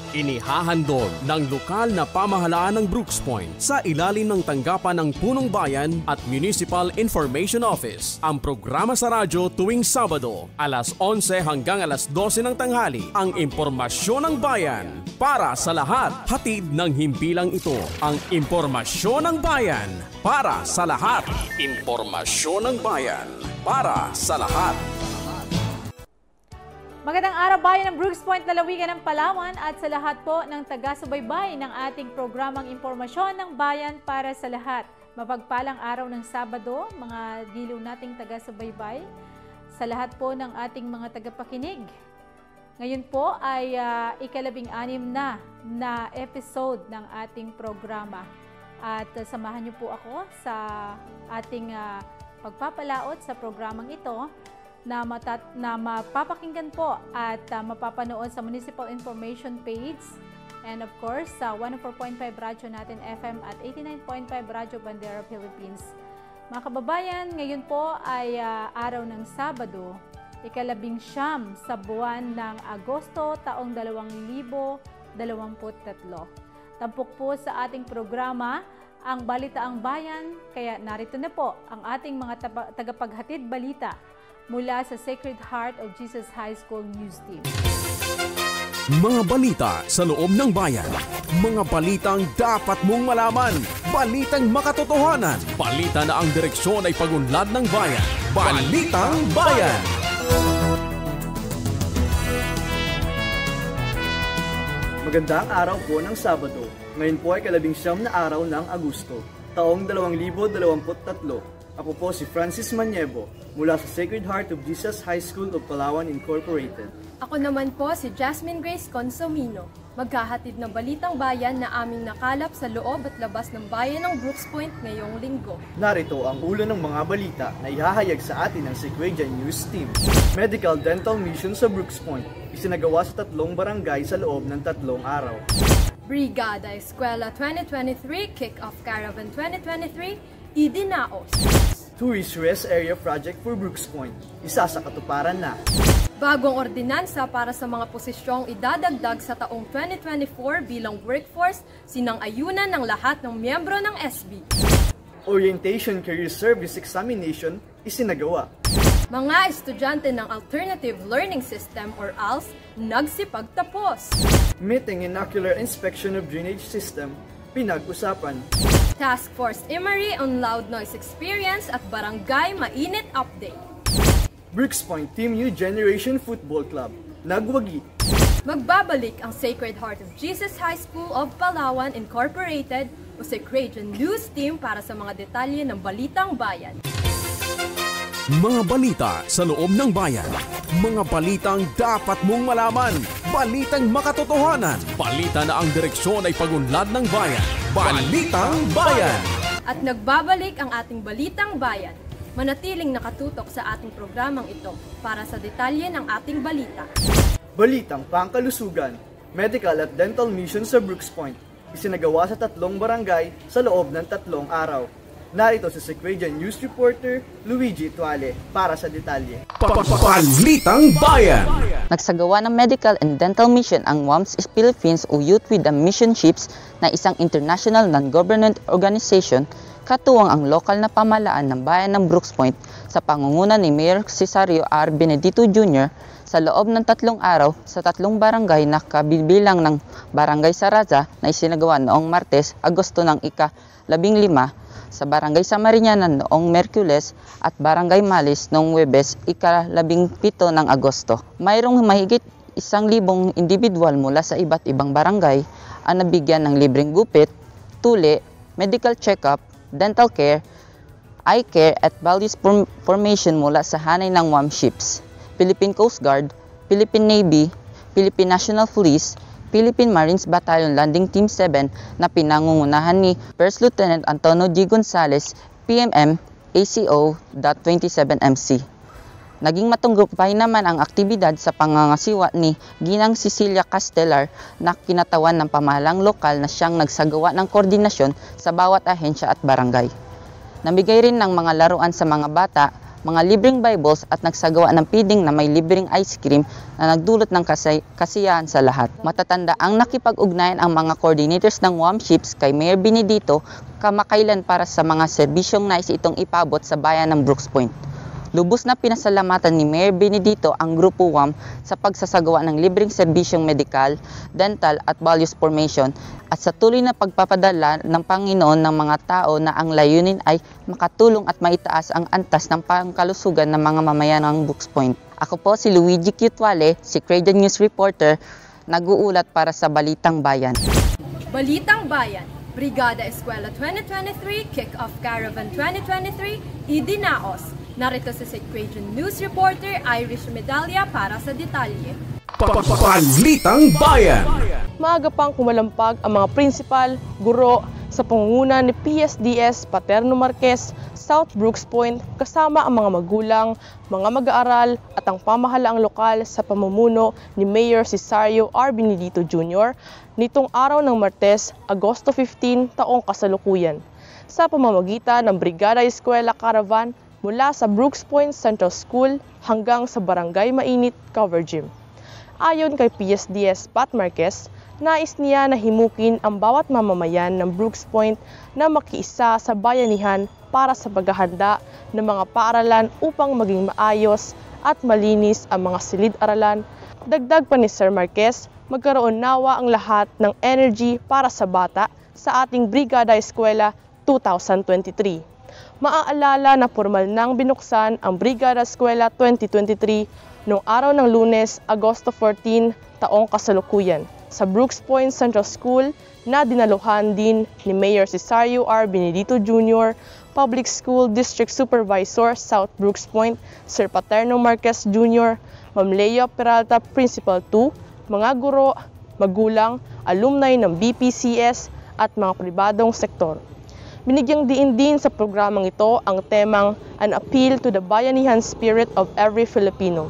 Inihahandog ng lokal na pamahalaan ng Brooks Point sa ilalim ng tanggapan ng Punong Bayan at Municipal Information Office ang programa sa radyo tuwing Sabado, alas 11 hanggang alas 12 ng tanghali, ang impormasyon ng bayan para sa lahat. Hatid ng himpilang ito, ang impormasyon ng bayan para sa lahat. Impormasyon ng bayan para sa lahat. Magandang araw bayan ng Brooks Point, lalawigan ng Palawan at sa lahat po ng taga-subaybay ng ating programang Impormasyon ng Bayan para sa lahat. Mapagpalang araw ng Sabado, mga giliw nating taga-subaybay, sa lahat po ng ating mga tagapakinig. Ngayon po ay ika-16 na episode ng ating programa. At samahan niyo po ako sa ating pagpapalaot sa programang ito na mapapakinggan po at mapapanood sa Municipal Information page and of course sa 104.5 Radyo natin FM at 89.5 Radyo Bandera Philippines. Mga kababayan, ngayon po ay araw ng Sabado, ika-19 sa buwan ng Agosto taong 2023. Tampok po sa ating programa ang Balitaang Bayan, kaya narito na po ang ating mga tagapaghatid balita mula sa Sacred Heart of Jesus High School News Team. Mga balita sa loob ng bayan. Mga balitang dapat mong malaman. Balitang makatotohanan. Balita na ang direksyon ay pag-unlad ng bayan. Balitang Bayan! Magandang araw po ng Sabado. Ngayon po ay ika-19 na araw ng Agosto, taong 2023. Ako po si Francis Maniebo mula sa Sacred Heart of Jesus High School of Palawan Incorporated. Ako naman po si Jasmine Grace Consomino, maghahatid ng balitang bayan na aming nakalap sa loob at labas ng bayan ng Brooks Point ngayong linggo. Narito ang ulo ng mga balita na ihahayag sa atin ng Sequoia News Team. Medical Dental Mission sa Brooks Point, isinagawa sa 3 barangay sa loob ng 3 araw. Brigada Eskwela 2023 Kick-Off Caravan 2023 Idinaos. Tourist Rest Area Project for Brooks Point, isa sa katuparan na. Bagong ordinansa para sa mga posisyong idadagdag sa taong 2024 bilang workforce, sinang-ayunan ng lahat ng miyembro ng SB. Orientation Career Service Examination isinagawa. Mga estudyante ng Alternative Learning System or ALS nagsipagtapos. Meeting and Ocular Inspection of Drainage System pinag-usapan. Task Force Emery on Loud Noise Experience at Barangay Mainit Update. Brooks Point Team New Generation Football Club nagwagi. Magbabalik ang Sacred Heart of Jesus High School of Palawan Incorporated o Sequoia News Team para sa mga detalye ng Balitang Bayan. Mga balita sa loob ng bayan. Mga balitang dapat mong malaman. Balitang makatotohanan. Balita na ang direksyon ay pag-unlad ng bayan. Balitang Bayan! At nagbabalik ang ating Balitang Bayan. Manatiling nakatutok sa ating programang ito para sa detalye ng ating balita. Balitang Pangkalusugan, Medical at Dental Mission sa Brooks Point, isinagawa sa 3 barangay sa loob ng 3 araw. Narito si Sequoia News Reporter Luigi Tuale para sa detalye. Balitang Bayan! Nagsagawa ng Medical and Dental Mission ang WAMS Philippines o Youth with a Mission Ships na isang international non-government organization katuwang ang lokal na pamahalaan ng bayan ng Brooks Point sa pangunguna ni Mayor Cesario R. Benedito Jr. sa loob ng 3 araw sa 3 barangay na kabibilang ng Barangay Saraza na isinagawa noong Martes, Agosto ng ika-15 sa Barangay Samariñana noong Merkules at Barangay Malis noong Huwebes, ika-17 ng Agosto. Mayroong mahigit 1,000 individual mula sa iba't ibang barangay ang nabigyan ng libreng gupit, tuli, medical check-up, dental care, eye care at values formation mula sa hanay ng WAM ships, Philippine Coast Guard, Philippine Navy, Philippine National Police, Philippine Marines Battalion Landing Team 7 na pinangungunahan ni First Lieutenant Antonio G. Gonzales, PMM, ACO.27MC. Naging matagumpay naman ang aktibidad sa pangangasiwa ni Ginang Cecilia Castellar na kinatawan ng pamahalang lokal na siyang nagsagawa ng koordinasyon sa bawat ahensya at barangay. Namigay rin ng mga laruan sa mga bata mga libreng Bibles at nagsagawa ng feeding na may libreng ice cream na nagdulot ng kasiyahan sa lahat. Matatanda ang nakipag-ugnayan ang mga coordinators ng WAMShips kay Mayor Benedito kamakailan para sa mga serbisyong nais itong ipabot sa bayan ng Brooks Point. Lubos na pinasalamatan ni Mayor Benedito ang Grupo WAM sa pagsasagawa ng libreng serbisyong medikal, dental at values formation at sa tuloy na pagpapadala ng Panginoon ng mga tao na ang layunin ay makatulong at maitaas ang antas ng pangkalusugan ng mga mamayan ng Brooks Point. Ako po si Luigi Cutwale, si Crayon News Reporter, nag-uulat para sa Balitang Bayan. Balitang Bayan, Brigada Eskwela 2023, Kick-Off Caravan 2023, Idinaos. Narito si Crayon News Reporter Irish Medalya para sa detalye. Balitang Bayan! Maaga pang kumalampag ang mga prinsipal, guro sa pangunguna ni PSDS Paterno Marquez, South Brooks Point kasama ang mga magulang, mga mag-aaral at ang pamahalaang lokal sa pamumuno ni Mayor Cesario R. Benedito Jr. nitong araw ng Martes, Agosto 15, taong kasalukuyan sa pamamagitan ng Brigada Eskwela Caravan mula sa Brooks Point Central School hanggang sa Barangay Mainit Cover Gym. Ayon kay PSDS Pat Marquez, nais niya na himukin ang bawat mamamayan ng Brooks Point na makiisa sa bayanihan para sa paghahanda ng mga paaralan upang maging maayos at malinis ang mga silid-aralan. Dagdag pa ni Sir Marquez, magkaroon nawa ang lahat ng energy para sa bata sa ating Brigada Eskwela 2023. Maaalala na formal nang binuksan ang Brigada Eskwela 2023 noong araw ng Lunes, Agosto 14, taong kasalukuyan sa Brooks Point Central School na dinaluhan din ni Mayor Cesario R. Benedito Jr., Public School District Supervisor South Brooks Point, Sir Paterno Marquez Jr., Ma'am Leo Peralta Principal 2, mga guro, magulang, alumni ng BPCS at mga pribadong sektor. Binigyang diin din sa programang ito ang temang An Appeal to the Bayanihan Spirit of Every Filipino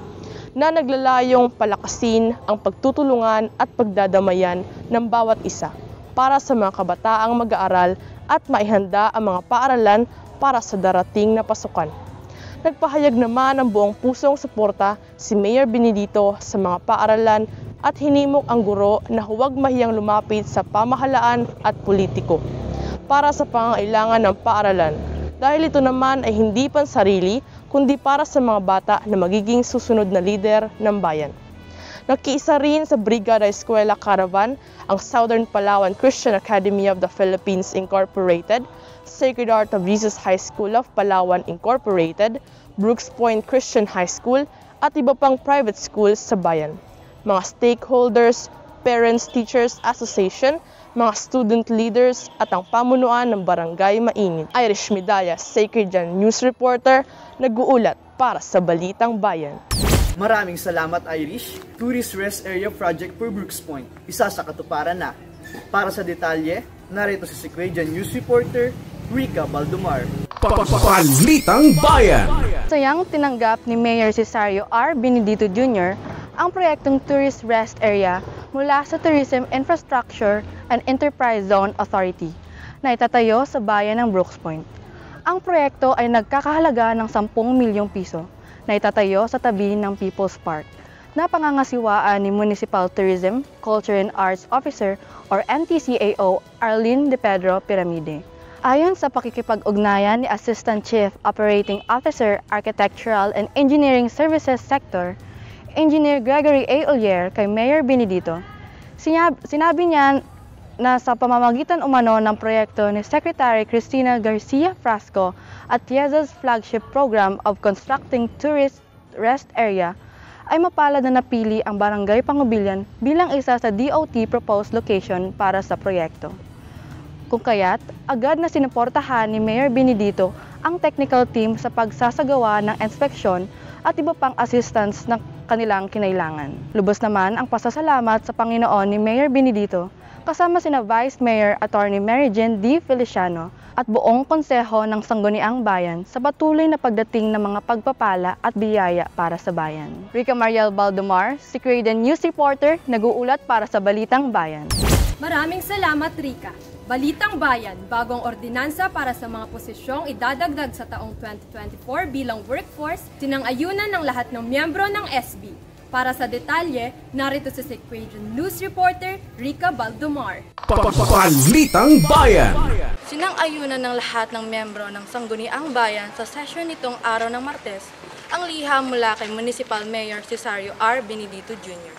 na naglalayong palakasin ang pagtutulungan at pagdadamayan ng bawat isa para sa mga kabataang mag-aaral at maihanda ang mga paaralan para sa darating na pasukan. Nagpahayag naman ng buong pusong suporta si Mayor Benedito sa mga paaralan at hinimok ang guro na huwag mahiyang lumapit sa pamahalaan at politiko para sa pangangailangan ng paaralan dahil ito naman ay hindi pansarili kundi para sa mga bata na magiging susunod na lider ng bayan. Nakiisa rin sa Brigada Eskwela Caravan ang Southern Palawan Christian Academy of the Philippines Incorporated, Sacred Heart of Jesus High School of Palawan Incorporated, Brooks Point Christian High School at iba pang private schools sa bayan. Mga stakeholders, Parents Teachers Association, mga student leaders at ang pamunuan ng Barangay Mainit. Irish Medalya, Sacred News Reporter, nag-uulat para sa Balitang Bayan. Maraming salamat Irish. Tourist Rest Area Project for Brooks Point, isa sa katuparan na. Para sa detalye, narito si Crayon News Reporter, Rica Baldomar. Balitang Bayan! Sayang tinanggap ni Mayor Cesario R. Benedito Jr. ang proyektong Tourist Rest Area mula sa Tourism Infrastructure and Enterprise Zone Authority na itatayo sa bayan ng Brooks Point. Ang proyekto ay nagkakahalaga ng 10 milyong piso na itatayo sa tabi ng People's Park na pangangasiwaan ni Municipal Tourism, Culture and Arts Officer or MTCAO Arlene De Pedro Piramide. Ayon sa pakikipag-ugnayan ni Assistant Chief Operating Officer Architectural and Engineering Services Sector, Engineer Gregory A. Ollier kay Mayor Benedito, sinabi niya na sa pamamagitan umano ng proyekto ni Secretary Cristina Garcia Frasco at TIEZA's flagship program of constructing tourist rest area, ay mapalad na napili ang Barangay Pangubilyan bilang isa sa DOT proposed location para sa proyekto. Kung kaya't, agad na sinuportahan ni Mayor Benedito ang technical team sa pagsasagawa ng inspeksyon at iba pang assistance na kanilang kinailangan. Lubos naman ang pasasalamat sa Panginoon ni Mayor Benedito kasama sina Vice Mayor Attorney Mary Jean D. Feliciano at buong konseho ng Sangguniang Bayan sa patuloy na pagdating ng mga pagpapala at biyaya para sa bayan. Rica Mariel Baldomar, si Crayon News Reporter, nag-uulat para sa Balitang Bayan. Maraming salamat, Rica. Balitang Bayan, bagong ordinansa para sa mga posisyong idadagdag sa taong 2024 bilang workforce, sinang-ayunan ng lahat ng miyembro ng SB. Para sa detalye, narito si Equation News reporter Rica Baldomar. Balitang Bayan! Sinang-ayunan ng lahat ng miyembro ng Sangguniang Bayan sa sesyon nitong araw ng Martes ang liham mula kay Municipal Mayor Cesario R. Benedito Jr.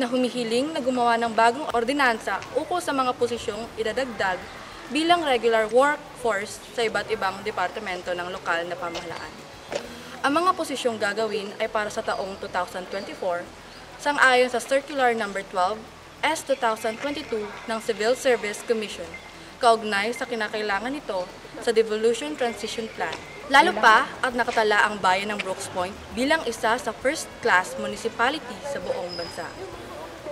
na humihiling na gumawa ng bagong ordinansa ukol sa mga posisyong idadagdag bilang regular workforce sa iba't ibang departamento ng lokal na pamahalaan. Ang mga posisyong gagawin ay para sa taong 2024, sang-ayon sa Circular No. 12 S. 2022 ng Civil Service Commission, kaugnay sa kinakailangan nito sa Devolution Transition Plan. Lalo pa at nakatala ang bayan ng Brooks Point bilang isa sa first-class municipality sa buong bansa.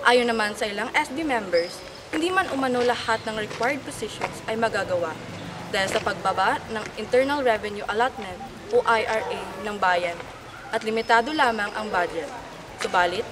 Ayon naman sa ilang SB members, hindi man umano lahat ng required positions ay magagawa dahil sa pagbaba ng Internal Revenue Allotment o IRA ng bayan at limitado lamang ang budget. Subalit,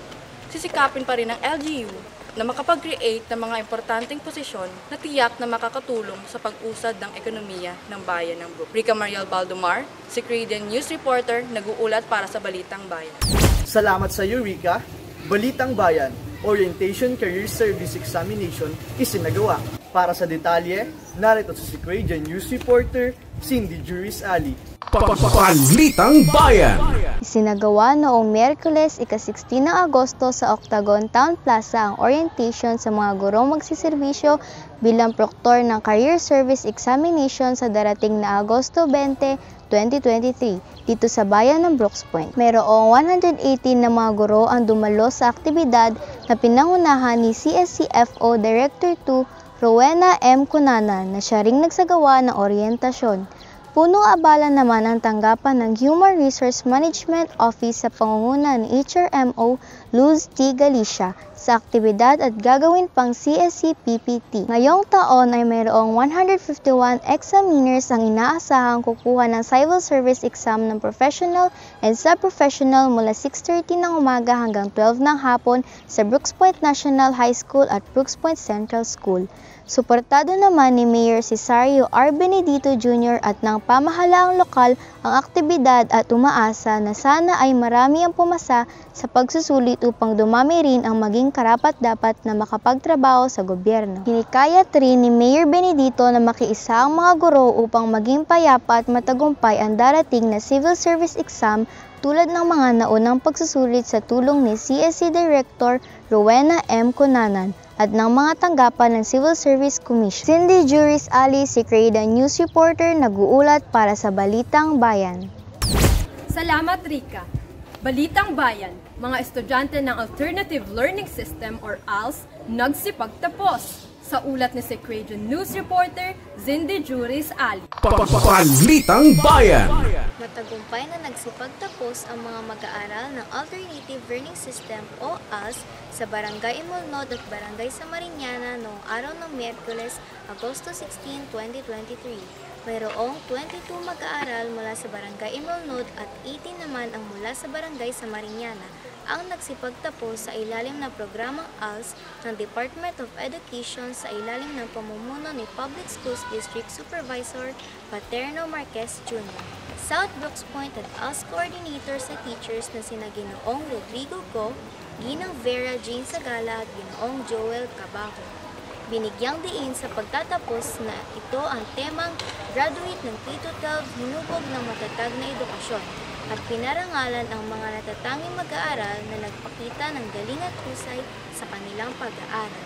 sisikapin pa rin ng LGU na makapag-create ng mga importanteng posisyon na tiyak na makakatulong sa pag-usad ng ekonomiya ng bayan ng Brooks. Rica Mariel Baldomar, si Creedian News Reporter, nag-uulat para sa Balitang Bayan. Salamat sa iyo, Rica. Balitang Bayan, Orientation Career Service Examination isinagawa. Para sa detalye, narito si Creedian News Reporter Cindy Juris Ali. Balitang Bayan! Isinagawa noong Miyerkules, ika-16 ng Agosto sa Octagon Town Plaza ang orientation sa mga gurong magsiservisyo bilang proktor ng Career Service Examination sa darating na Agosto 20, 2023 dito sa bayan ng Brooks Point. Mayroong 118 na mga guro ang dumalo sa aktibidad na pinangunahan ni CSCFO Director 2 Rowena M. Cunanan na siya ring nagsagawa ng orientasyon. Punong abala naman ang tanggapan ng Human Resource Management Office sa pangunguna ni HRMO Luz T. Galicia sa aktibidad at gagawin pang CSC PPT. Ngayong taon ay mayroong 151 examiners ang inaasahang kukuha ng civil service exam ng professional and sub-professional mula 6:30 ng umaga hanggang 12 ng hapon sa Brooks Point National High School at Brooks Point Central School. Suportado naman ni Mayor Cesario R. Benedito Jr. at ng pamahalaang lokal ang aktibidad at umaasa na sana ay marami ang pumasa sa pagsusulit upang dumami rin ang maging karapat-dapat na makapagtrabaho sa gobyerno. Hinikayat rin ni Mayor Benedito na makiisa ang mga guro upang maging payapa at matagumpay ang darating na civil service exam tulad ng mga naunang pagsusulit sa tulong ni CSC Director Rowena M. Cunanan at ng mga tanggapan ng Civil Service Commission. Cindy Juris Ali, si Creedian News Reporter, nag-uulat para sa Balitang Bayan. Salamat, Rica. Balitang Bayan, mga estudyante ng Alternative Learning System or ALS nagsipagtapos. Sa ulat ni Equation News Reporter Cindy Juris Ali. Balitang Bayan! Matagumpay na nagsipagtapos ang mga mag-aaral ng Alternative Learning System o ALS sa Barangay Imolnod at Barangay Samariñana noong araw ng Miyerkules, Agosto 16, 2023. Mayroong 22 mag-aaral mula sa Barangay Imolnod at 18 naman ang mula sa Barangay Samariñana ang nagsipagtapos sa ilalim ng programang ALS ng Department of Education sa ilalim ng pamumuno ni Public Schools District Supervisor Paterno Marquez Jr. South Brooks Point at ALS Coordinator sa teachers na sina Ginoong Rodrigo Go, Ginang Vera Jane Sagala at Ginoong Joel Cabajo. Binigyang diin sa pagtatapos na ito ang temang Graduate ng K-12 Hinubog ng Matatag na Edukasyon at pinarangalan ang mga natatanging mag-aaral na nagpakita ng galing at husay sa kanilang pag-aaral.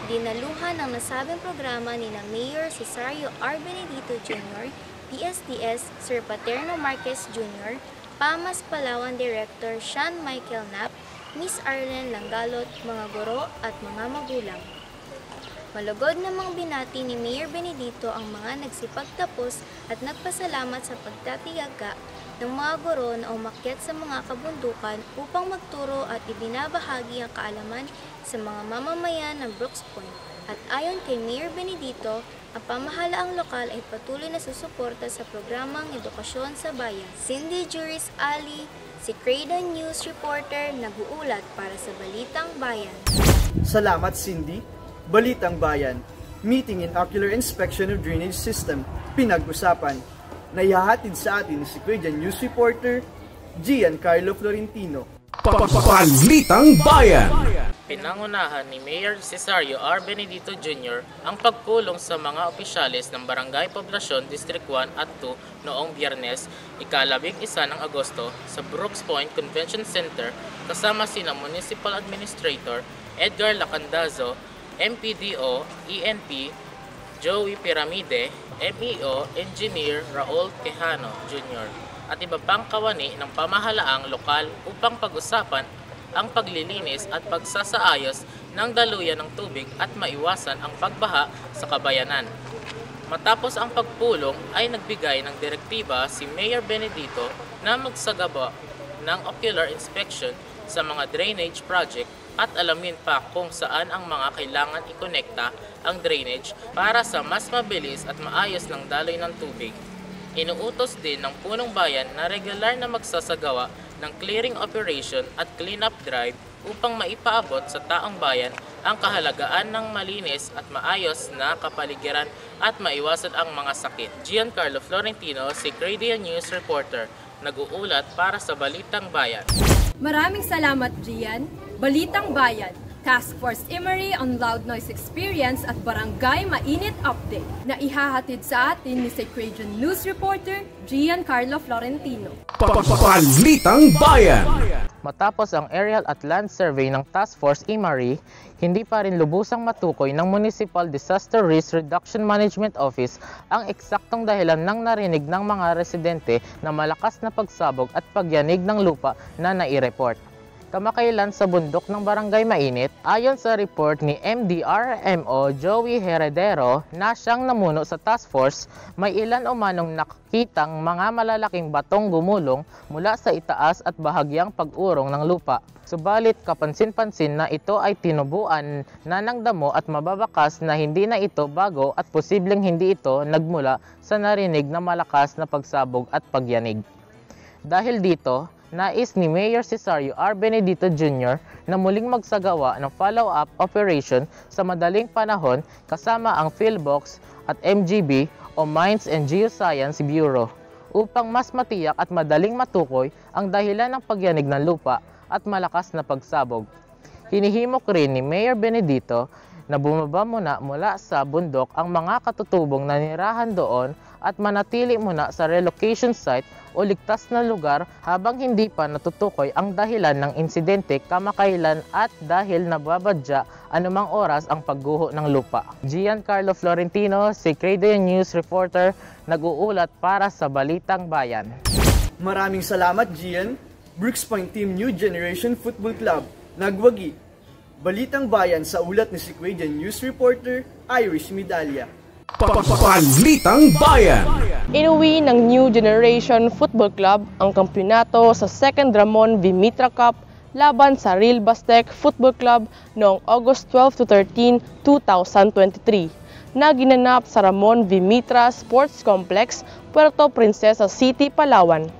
Dinaluhan ang nasabing programa ni na Mayor Cesario R. Benedito Jr., PSDS Sir Paterno Marquez Jr., PAMAS Palawan Director Sean Michael Knapp, Miss Arlen Langgalot, mga guro at mga magulang. Malugod namang binati ni Mayor Benedito ang mga nagsipagtapos at nagpasalamat sa pagtatiyaga ng mga guro na umakyat sa mga kabundukan upang magturo at ibinabahagi ang kaalaman sa mga mamamayan ng Brooks Point. At ayon kay Mayor Benedito, ang pamahalaang lokal ay patuloy na susuporta sa programang edukasyon sa bayan. Cindy Juris Ali, si Creedian News Reporter, nag-uulat para sa Balitang Bayan. Salamat, Cindy. Balitang Bayan, Meeting and Ocular Inspection of Drainage System, pinag-usapan. Naihahatid sa atin si Quezon News Reporter Giancarlo Florentino. Balitang Bayan. Pinangunahan ni Mayor Cesario R. Benedito Jr. ang pagpulong sa mga opisyalis ng Barangay Poblacion District 1 at 2 noong Biyernes, ika-11 ng Agosto sa Brooks Point Convention Center kasama sina Municipal Administrator Edgar Lacandazo, MPDO, ENP, Joey Piramide, MEO, Engineer Raul Quijano Jr. at iba pang kawani ng pamahalaang lokal upang pag-usapan ang paglilinis at pagsasaayos ng daluyan ng tubig at maiwasan ang pagbaha sa kabayanan. Matapos ang pagpulong ay nagbigay ng direktiba si Mayor Benedito na magsagawa ng ocular inspection sa mga drainage project at alamin pa kung saan ang mga kailangan ikonekta ang drainage para sa mas mabilis at maayos ng daloy ng tubig. Inuutos din ng punong bayan na regular na magsasagawa ng clearing operation at cleanup drive upang maipaabot sa taong bayan ang kahalagaan ng malinis at maayos na kapaligiran at maiwasan ang mga sakit. Giancarlo Florentino, si Credian News Reporter, nag-uulat para sa Balitang Bayan. Maraming salamat, Gian. Balitang Bayan, Task Force Emery on Loud Noise Experience at Barangay Mainit Update na ihahatid sa atin ni si Quezon News Reporter Giancarlo Florentino. Balitang Bayan. Matapos ang aerial at land survey ng Task Force Emery, hindi pa rin lubusang matukoy ng Municipal Disaster Risk Reduction Management Office ang eksaktong dahilan ng narinig ng mga residente na malakas na pagsabog at pagyanig ng lupa na nai-report. Kamakailan sa bundok ng Barangay Mainit, ayon sa report ni MDRMO Joey Heredero na siyang namuno sa task force, may ilan o manong nakikitang mga malalaking batong gumulong mula sa itaas at bahagyang pag-urong ng lupa. Subalit kapansin-pansin na ito ay tinubuan na ng damo at mababakas na hindi na ito bago at posibleng hindi ito nagmula sa narinig na malakas na pagsabog at pagyanig. Dahil dito, nais ni Mayor Cesario R. Benedito Jr. na muling magsagawa ng follow-up operation sa madaling panahon kasama ang PhilBox at MGB o Mines and Geoscience Bureau upang mas matiyak at madaling matukoy ang dahilan ng pagyanig ng lupa at malakas na pagsabog. Hinihimok rin ni Mayor Benedito na bumaba mula sa bundok ang mga katutubong nanirahan doon at manatili muna sa relocation site o ligtas na lugar habang hindi pa natutukoy ang dahilan ng insidente kamakailan at dahil nababadya anumang oras ang pagguho ng lupa. Giancarlo Florentino, si Credian News Reporter, nag-uulat para sa Balitang Bayan. Maraming salamat, Gian. Brooks Point Team New Generation Football Club, nagwagi. Balitang Bayan sa ulat ni si Quezon News Reporter Irish Medalya. Balitang Bayan. Inuwi ng New Generation Football Club ang kampyonato sa 2nd Ramon V. Mitra Cup laban sa Real Bastec Football Club noong August 12 to 13, 2023 na ginanap sa Ramon V. Mitra Sports Complex, Puerto Princesa City, Palawan.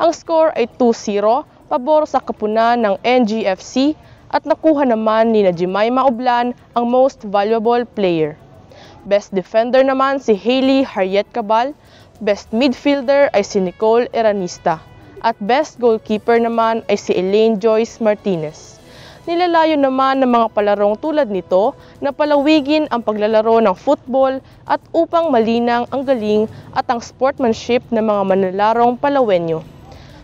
Ang score ay 2-0 pabor sa kapunan ng NGFC at nakuha naman ni Jemima Ublan ang Most Valuable Player. Best Defender naman si Hailey Harriet Cabal, Best Midfielder ay si Nicole Eranista, at Best Goalkeeper naman ay si Elaine Joyce Martinez. Nilalayo naman ng mga palarong tulad nito na palawigin ang paglalaro ng football at upang malinang ang galing at ang sportsmanship ng mga manlalarong Palawenyo.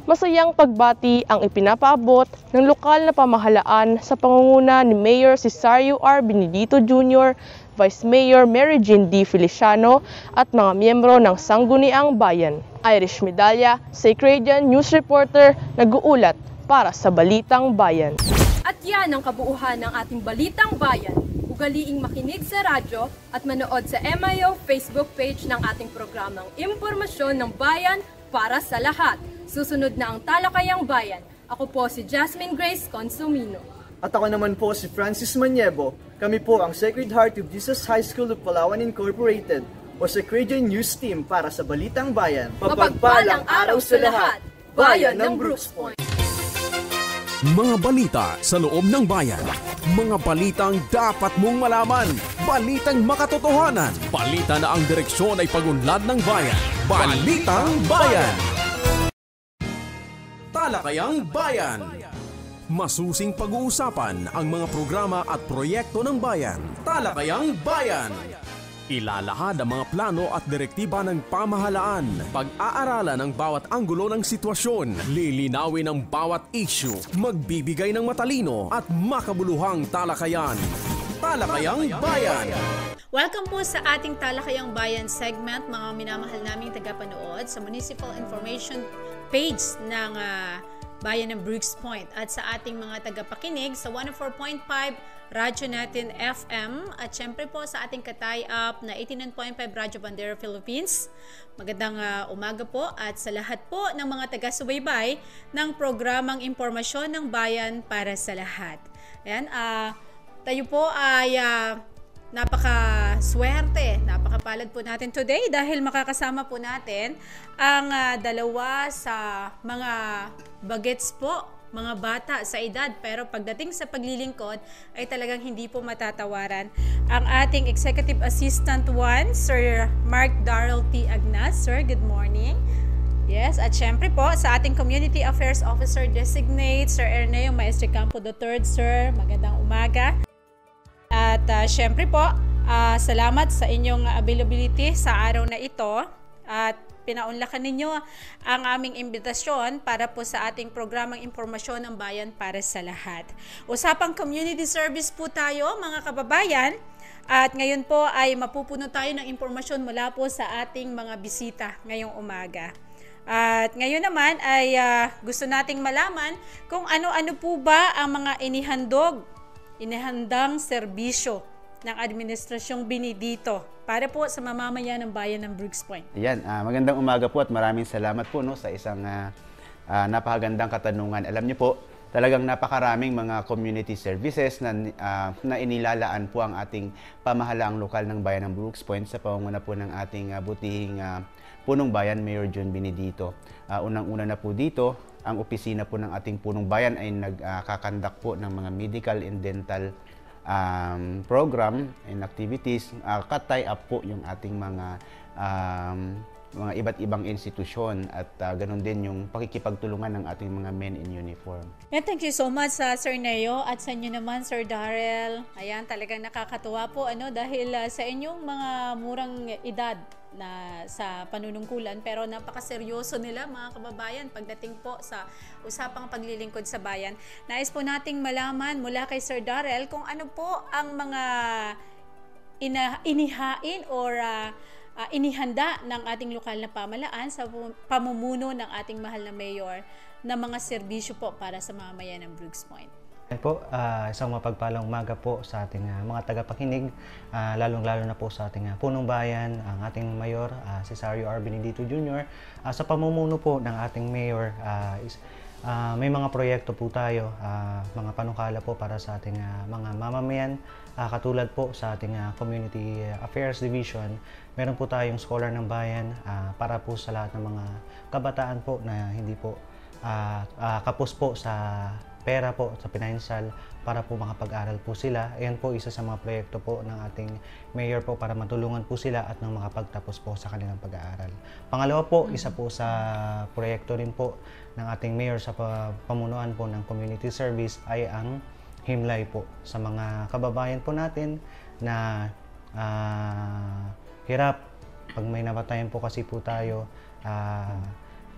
Masayang pagbati ang ipinapaabot ng lokal na pamahalaan sa pangunguna ni Mayor Cesario R. Benedito Jr., Vice Mayor Mary Jean D. Feliciano at mga miyembro ng Sangguniang Bayan. Irish Medalya, si Credian News Reporter, nag-uulat para sa Balitang Bayan. At yan ang kabuuhan ng ating Balitang Bayan. Ugaliing makinig sa radyo at manood sa MIO Facebook page ng ating programang Impormasyon ng Bayan para sa lahat. Susunod na ang Talakayang Bayan. Ako po si Jasmine Grace Consumino. At ako naman po si Francis Maniebo. Kami po ang Sacred Heart of Jesus High School of Palawan Incorporated o sa Credian News Team para sa Balitang Bayan. Mapagpalang araw sa lahat, Bayan ng Brooks Point! Mga balita sa loob ng bayan. Mga balitang dapat mong malaman. Balitang makatotohanan. Balita na ang direksyon ay pagunlad ng bayan. Balitang Bayan. Talakayang Bayan. Masusing pag-uusapan ang mga programa at proyekto ng bayan. Talakayang Bayan. Ilalahad ang mga plano at direktiba ng pamahalaan. Pag-aaralan ang bawat anggulo ng sitwasyon. Lilinawin ang bawat issue. Magbibigay ng matalino at makabuluhang talakayan. Talakayang Bayan. Welcome po sa ating Talakayang Bayan segment, mga minamahal naming tagapanood sa Municipal Information page ng Bayan ng Brooks Point at sa ating mga tagapakinig sa 104.5 Radyo natin FM at syempre po sa ating ka-tie-up na 89.5 Radyo Bandera Philippines. Magandang umaga po at sa lahat po ng mga taga-subaybay ng programang Impormasyon ng Bayan para sa lahat. Ayan, tayo po ay napaka-swerte, napakapalad po natin today dahil makakasama po natin ang dalawa sa mga bagets po, mga bata sa edad, pero pagdating sa paglilingkod ay talagang hindi po matatawaran. Ang ating Executive Assistant 1, Sir Mark Darrell T. Agnas. Sir, good morning. Yes, at syempre po sa ating Community Affairs Officer Designate, Sir Erneo Maestre Campo III. Sir, magandang umaga. At syempre po, salamat sa inyong availability sa araw na ito at pinaunlakan ninyo ang aming imbitasyon para po sa ating programang Impormasyon ng Bayan para sa lahat. Usapang community service po tayo mga kababayan at ngayon po ay mapupuno tayo ng impormasyon mula po sa ating mga bisita ngayong umaga. At ngayon naman ay gusto nating malaman kung ano-ano po ba ang mga inihandang serbisyo ng Administrasyong Benedito para po sa mamamayan ng bayan ng Brooks Point. Yan, magandang umaga po at maraming salamat po sa isang napakagandang katanungan. Alam niyo po, talagang napakaraming mga community services na inilalaan po ang ating pamahalaang lokal ng bayan ng Brooks Point sa pamumuno po ng ating butihing punong bayan, Mayor John Benedito. Unang-una na po dito, ang opisina po ng ating punong bayan ay nagkakandak po ng mga medical and dental program and activities. Tie up po yung ating mga iba't ibang institusyon at ganun din yung pakikipagtulungan ng ating mga men in uniform. Yeah, thank you so much Sir Neo at sa inyo naman Sir Darrell. Ayan, talagang nakakatuwa po dahil sa inyong mga murang edad na sa panunungkulan pero napakaseryoso nila mga kababayan pagdating po sa usapang paglilingkod sa bayan. Nais po nating malaman mula kay Sir Darrell kung ano po ang mga inihain or inihanda ng ating lokal na pamahalaan sa pamumuno ng ating mahal na mayor na mga serbisyo po para sa mamamayan ng Brooks Point. Isang mapagpalang umaga po sa ating mga tagapakinig, lalong-lalo na po sa ating punong bayan, ang ating mayor, si Cesario R. Benedito Jr. Sa pamumuno po ng ating mayor, may mga proyekto po tayo, mga panukala po para sa ating mga mamamayan, katulad po sa ating Community Affairs Division. Meron po tayong Scholar ng Bayan para po sa lahat ng mga kabataan po na hindi po kapos po sa pera po, sa financial, para po makapag-aral po sila. Ayan po isa sa mga proyekto po ng ating mayor po para matulungan po sila at nang makapagtapos po sa kanilang pag-aaral. Pangalawa po, isa po sa proyekto rin po ng ating mayor sa pamunuan po ng community service ay ang himlay po sa mga kababayan po natin na hirap. Pag may namatayan po kasi po tayo,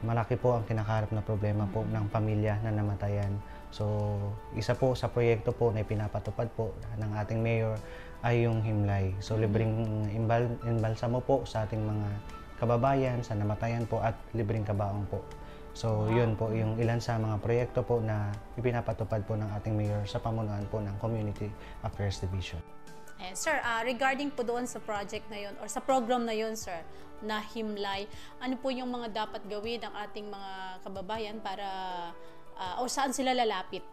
malaki po ang kinakarap na problema po ng pamilya na namatayan. So, isa po sa proyekto po na pinapatupad po ng ating mayor ay yung himlay. So, libreng imbalsamo po sa ating mga kababayan sa namatayan po at libreng kabaong po. So, yun po yung ilan sa mga proyekto po na ipinapatupad po ng ating mayor sa pamunuan po ng Community Affairs Division. Sir, regarding po doon sa project na yun or sa program na yun, sir, na himlay, ano po yung mga dapat gawin ng ating mga kababayan para o saan sila lalapit?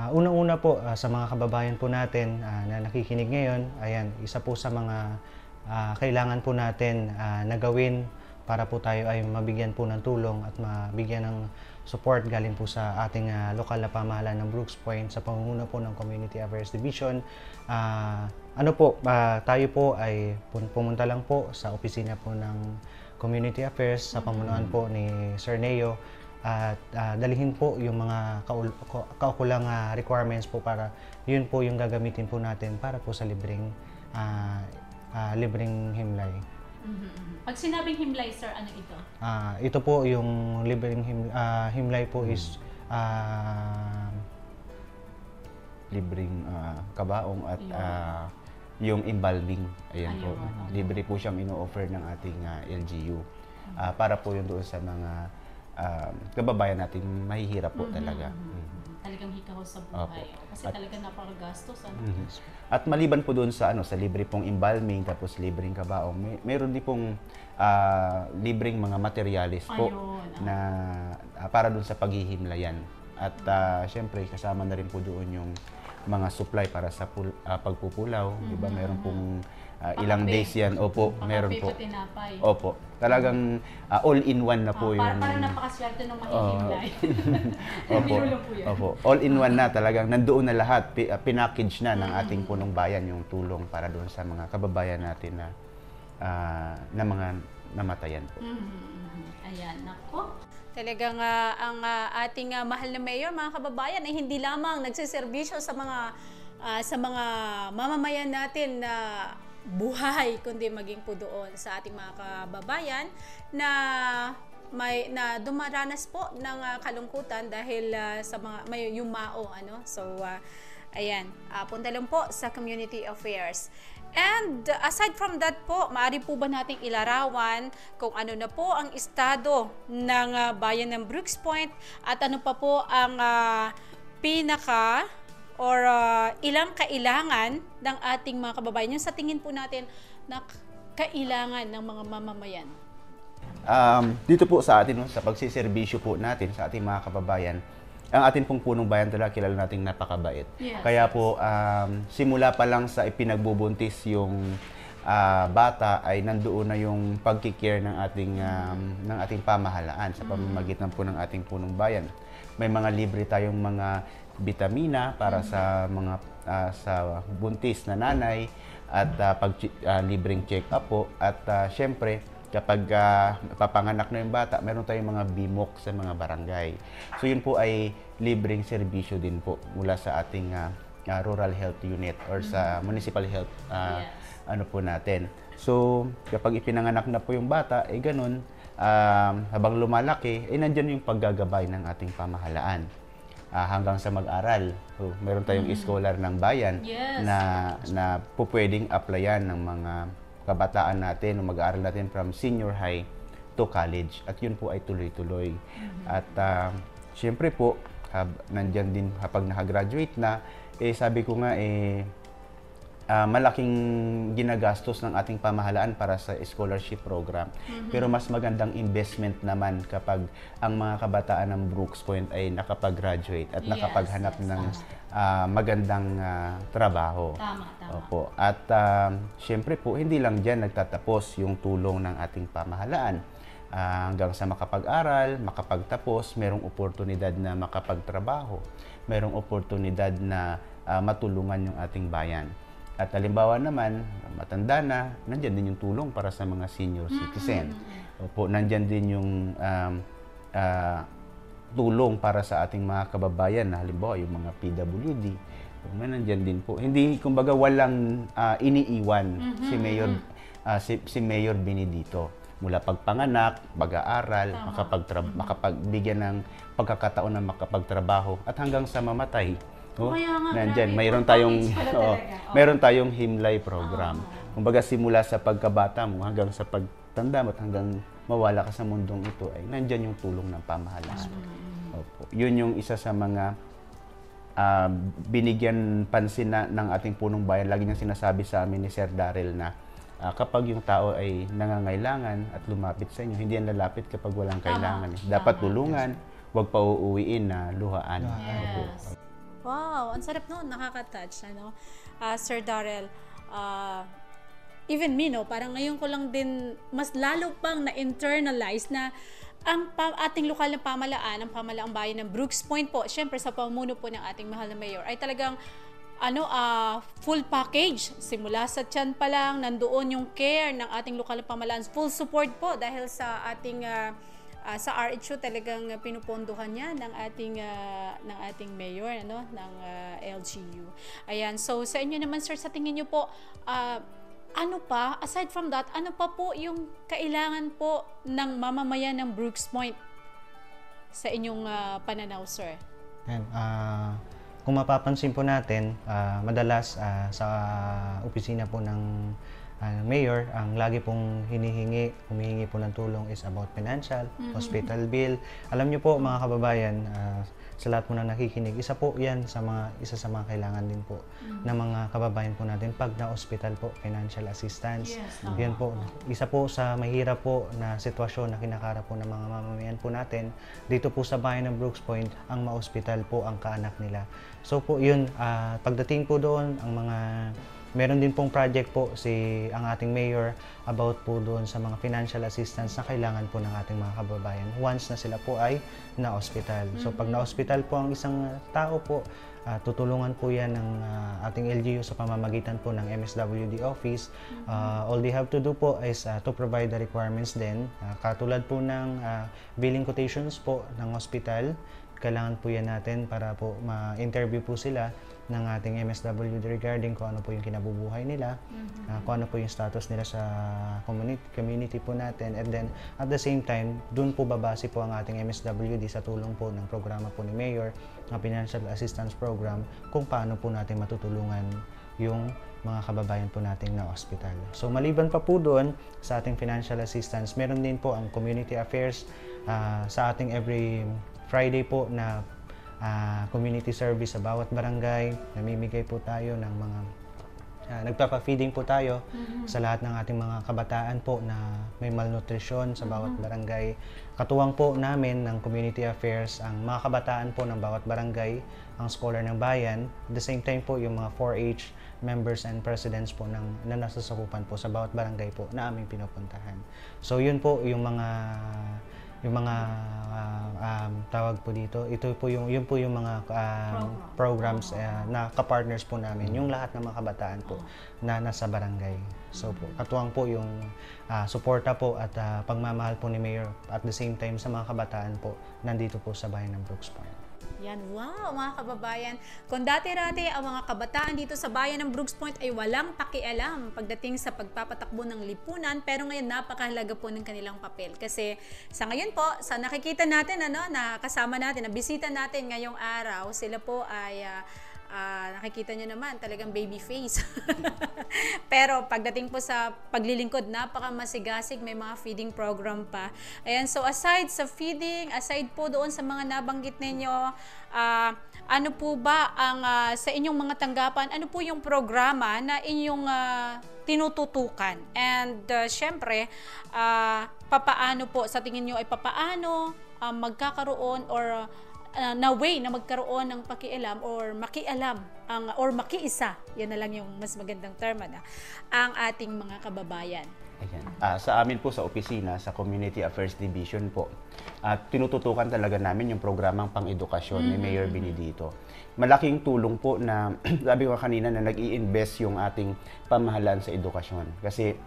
Unang-una po sa mga kababayan po natin na nakikinig ngayon, ayan, isa po sa mga kailangan po natin na gawin para po tayo ay mabigyan po ng tulong at mabigyan ng support galing po sa ating lokal na pamahalaan ng Brooks Point sa pamumuno po ng Community Affairs Division. Tayo po ay pumunta lang po sa opisina po ng Community Affairs sa pamunuan po ni Sir Neo at dalhin po yung mga kaukulang requirements po para yun po yung gagamitin po natin para po sa libreng himlay. Pag sinabing himlay, sir, ano ito? Ito po yung libreng himlay po is libreng kabaong at yung embalming. Ayan po. Libre po siyang ino-offer ng ating LGU. Para po yun doon sa mga kababayan natin mahihirap po talaga. Talagang hikaw sa buhay. Kasi talaga napakagastos. At maliban po doon sa sa libre pong embalming tapos libreng kabaong, mayroon din pong libreng mga materialis po na para doon sa paghihimlayan. At syempre kasama na rin po doon yung mga supply para sa pagpupulaw, di ba? Meron pong ilang days yan. Opo, meron po. Opo. Talagang all-in-one na po yung... Parang napakaswerte nung mahihimlay. Opo. All-in-one na. Talagang nandoon na lahat. Pinackage na ng ating punong bayan yung tulong para doon sa mga kababayan natin na mga namatayan po. Ayan, nako. Talagang ang ating mahal na mayor, mga kababayan, ay hindi lamang nagsiservisyo sa mga mamamayan natin na buhay, kundi maging po doon sa ating mga kababayan na dumaranas po ng kalungkutan dahil sa mga may yumao, So ayan, punta lang po sa community affairs. And aside from that po, maaari po ba nating ilarawan kung ano na po ang estado ng bayan ng Brooks Point at ano pa po ang ilang kailangan ng ating mga kababayan, yung sa tingin po natin na kailangan ng mga mamamayan? Dito po sa atin, sa pagsiservisyo po natin sa ating mga kababayan, ang ating pong punong bayan talaga kilala nating napakabait. Kaya po simula pa lang sa ipinagbubuntis yung bata ay nandoon na yung pagkikare ng ating pamahalaan sa pamamagitan po ng ating punong bayan. May mga libre tayong mga bitamina para sa mga sa buntis na nanay at libreng check-up po at syempre kapag papanganak na yung bata, meron tayong mga BMOC sa mga barangay. So yun po ay libreng serbisyo din po mula sa ating rural health unit or sa municipal health po natin. So kapag ipinanganak na po yung bata, ganun, habang lumalaki, nandyan yung paggagabay ng ating pamahalaan. Hanggang sa mag-aral. So, meron tayong scholar ng bayan na pwedeng applyan ng mga kabataan natin o mag-aaral natin from senior high to college. At yun po ay tuloy-tuloy. At syempre po, nandyan din kapag nakagraduate na, sabi ko nga, malaking ginagastos ng ating pamahalaan para sa scholarship program. Pero mas magandang investment naman kapag ang mga kabataan ng Brooks Point ay nakapag-graduate at nakapaghanap ng magandang trabaho. Tama. Opo. At syempre po, hindi lang dyan nagtatapos yung tulong ng ating pamahalaan. Hanggang sa makapag-aral, makapagtapos, merong oportunidad na makapagtrabaho, merong oportunidad na matulungan yung ating bayan. At halimbawa naman, matanda na, nandyan din yung tulong para sa mga senior citizen. Opo, nandyan din yung tulong para sa ating mga kababayan na halimbawa yung mga PWD. Nandyan din po. Hindi, kumbaga, walang iniiwan si Mayor Benedito. Mula pagpanganak, pag-aaral, makapagbigyan ng pagkakataon na makapagtrabaho at hanggang sa mamatay. Nandyan, mayroon tayong himlay program. Kumbaga simula sa pagkabata mo hanggang sa pagtanda mo at hanggang mawala ka sa mundong ito ay nandyan yung tulong ng pamahalaan. Opo. Yun yung isa sa mga binigyan pansin ng ating punong bayan. Lagi niyang sinasabi sa amin ni Sir Darrell na kapag yung tao ay nangangailangan at lumapit sa inyo, hindi yan lalapit kapag walang kailangan. Dapat tulungan, huwag pa uuwiin na luhaan. Yes. Wow, ang sarap noon, nakaka-touch, Sir Darrell. even me, no, parang ngayon ko lang din mas lalo pang na-internalize na ang ating lokal na pamalaan, ang pamalaang bayan ng Brooks Point po, syempre sa pamuno po ng ating mahal na mayor, ay talagang full package. Simula sa tiyan pa lang, nandoon yung care ng ating lokal na pamalaan. Full support po dahil sa ating sa RHU talagang pinupondohan niya ng ating mayor ng LGU. Ayan, so sa inyo naman sir, sa tingin niyo po ano pa, aside from that, ano pa po yung kailangan po ng mamamayan ng Brooks Point sa inyong pananaw, sir? Kung mapapansin po natin, madalas sa opisina po ng mayor, ang lagi pong humihingi po ng tulong is about financial, hospital bill. Alam niyo po mga kababayan, sa lahat po na nakikinig, isa sa mga kailangan din po ng mga kababayan po natin pag na-hospital po, financial assistance. Yes, Yan po, isa po sa mahirap po na sitwasyon na kinakarap po ng mga mamamayan po natin dito po sa bayan ng Brooks Point, ang ma-hospital po ang kaanak nila. So po yun, pagdating po doon, meron din pong project po ang ating mayor about po doon sa mga financial assistance na kailangan po ng ating mga kababayan once na sila po ay na-hospital. So pag na-hospital po ang isang tao po, tutulungan po yan ng ating LGU sa pamamagitan po ng MSWD office. All they have to do po is to provide the requirements din. Katulad po ng billing quotations po ng hospital, kailangan po yan natin para po ma-interview po sila ng ating MSWD regarding kung ano po yung kinabubuhay nila, kung ano po yung status nila sa community po natin, and then at the same time, dun po babase po ang ating MSWD sa tulong po ng programa po ni Mayor, ang Financial Assistance Program, kung paano po natin matutulungan yung mga kababayan po nating na hospital. So maliban pa po doon sa ating financial assistance, meron din po ang community affairs sa ating every Friday po na community service sa bawat barangay. Namimigay po tayo ng mga nagpapa-feeding po tayo sa lahat ng ating mga kabataan po na may malnutrition sa bawat barangay. Katuwang po namin ng community affairs ang mga kabataan po ng bawat barangay, ang scholar ng bayan. At the same time po yung mga 4-H members and presidents po na nasasakupan po sa bawat barangay po na aming pinupuntahan. So yun po yung mga tawag po dito, yun po yung mga programs na kapartners po namin, yung lahat ng mga kabataan po na nasa barangay. So po, katuwang po yung suporta po at pagmamahal po ni Mayor at the same time sa mga kabataan po nandito po sa bayan ng Brooks Point. Yan, wow mga kababayan. Kung dati-dati ang mga kabataan dito sa bayan ng Brooks Point ay walang pakialam pagdating sa pagpapatakbo ng lipunan, pero ngayon napakahalaga po ng kanilang papel. Kasi sa ngayon po, sa nakikita natin, na kasama natin, na bisita natin ngayong araw, sila po ay nakikita nyo naman, talagang baby face. Pero pagdating po sa paglilingkod, napakamasigasig, may mga feeding program pa. Ayan, so aside sa feeding, aside po doon sa mga nabanggit ninyo, ano po ba ang sa inyong mga tanggapan, ano po yung programa na inyong tinututukan? And syempre, papaano po, sa tingin nyo ay papaano magkakaroon or na way na magkaroon ng pakialam or makialam or makiisa, yan na lang yung mas magandang term ang ating mga kababayan. Ayan. Sa amin po sa opisina, sa Community Affairs Division po, tinututukan talaga namin yung programang pang-edukasyon ni Mayor Benedito. Malaking tulong po na, sabi ko kanina, na nag-i-invest yung ating pamahalaan sa edukasyon. Kasi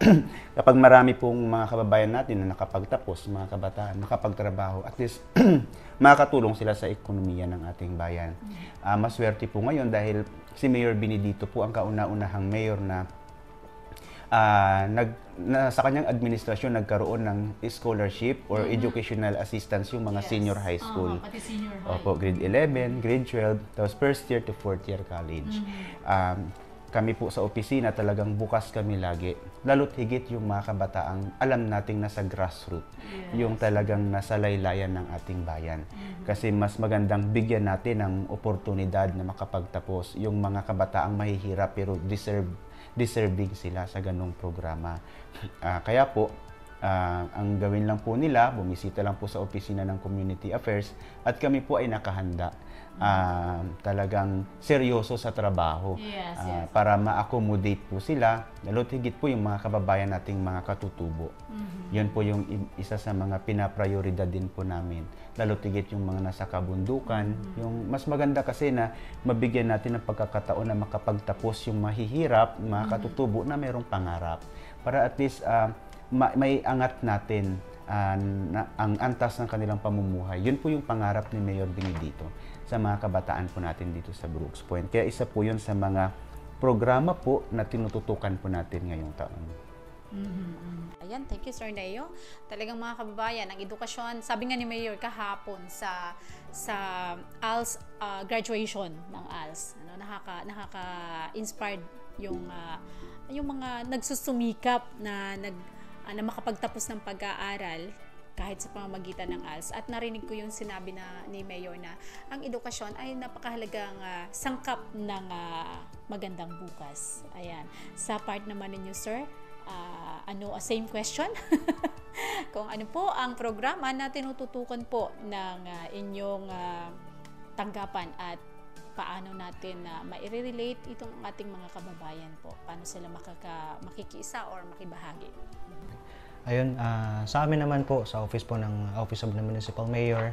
kapag marami pong mga kababayan natin na nakapagtapos, mga kabataan, nakapagtrabaho, at least makakatulong sila sa ekonomiya ng ating bayan. Maswerte po ngayon dahil si Mayor Benedito po ang kauna-unahang mayor na sa kanyang administrasyon nagkaroon ng scholarship or educational assistance yung mga senior high school. Pati senior high. Opo, grade 11, grade 12, tapos first year to fourth year college. Kami po sa opisina talagang bukas kami lagi. Lalo't higit yung mga kabataang alam nating nasa grassroots, yung talagang nasa laylayan ng ating bayan. Kasi mas magandang bigyan natin ng oportunidad na makapagtapos yung mga kabataang mahihirap pero deserving sila sa ganong programa. Kaya po, Ang gawin lang po nila, bumisita lang po sa opisina ng Community Affairs at kami po ay nakahanda. Talagang seryoso sa trabaho para ma-accommodate po sila, lalo't higit po yung mga kababayan nating mga katutubo. Yun po yung isa sa mga pinaprioridad din po namin, lalo't higit yung mga nasa kabundukan. Yung mas maganda kasi na mabigyan natin ng pagkakataon na makapagtapos yung mahihirap, mga katutubo na mayroong pangarap, para at least may angat natin ang antas ng kanilang pamumuhay. Yun po yung pangarap ni Mayor Benedito sa mga kabataan po natin dito sa Brooks Point. Kaya isa po yun sa mga programa po na tinututukan po natin ngayong taon. Ayan, thank you Sir Neo. Talagang mga kababayan, ang edukasyon, sabi nga ni Mayor kahapon sa ALS graduation ng ALS, nakaka-inspired yung mga nagsusumikap na makapagtapos ng pag-aaral kahit sa pamamagitan ng ALS. At narinig ko yung sinabi ni Mayor na ang edukasyon ay napakahalagang sangkap ng magandang bukas. Ayan. Sa part naman ninyo, Sir, same question? Kung ano po ang programa na tinututukan po ng inyong tanggapan at paano natin ma-relate itong ating mga kababayan po? Paano sila makikiisa or makibahagi? Ayun, sa amin naman po, sa Office of the Municipal Mayor,